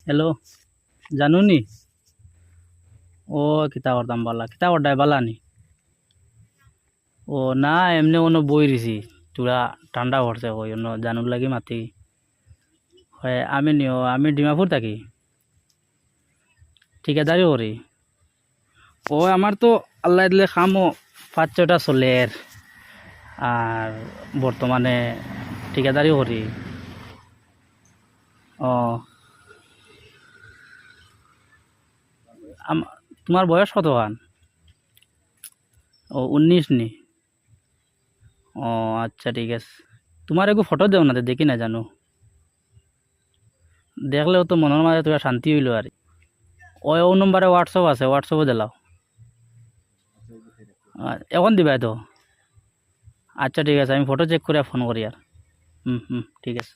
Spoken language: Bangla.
হ্যালো, জানুনি? ও কিতা করতাম বালা, কিতা করতাই বালা নি? ও না এমনি কোনো বই দিছি, তুরা ঠান্ডা পড়ছে কই অন্য জানুর লাগি মাতি। হয় আমি নিও, আমি ডিমাপুর থাকি, ঠিকাদারি করি। ও আমার তো আল্লাহ দিলে খামো 5-6টা চলের, আর বর্তমানে ঠিকাদারি করি। ও তোমার বয়স কত খান? ও 19 নি? ও আচ্ছা ঠিক আছে। তোমার একটু ফটো দেও না, দেখি না জানো, দেখলেও তো মনের মাঝে তোরা শান্তি হইলো আর। ওই ও নম্বরে হোয়াটসঅ্যাপ আছে, হোয়াটসঅ্যাপে দিলাও। এখন দিবাই তো? আচ্ছা ঠিক আছে, আমি ফটো চেক করে ফোন করি আর। হুম হুম ঠিক আছে।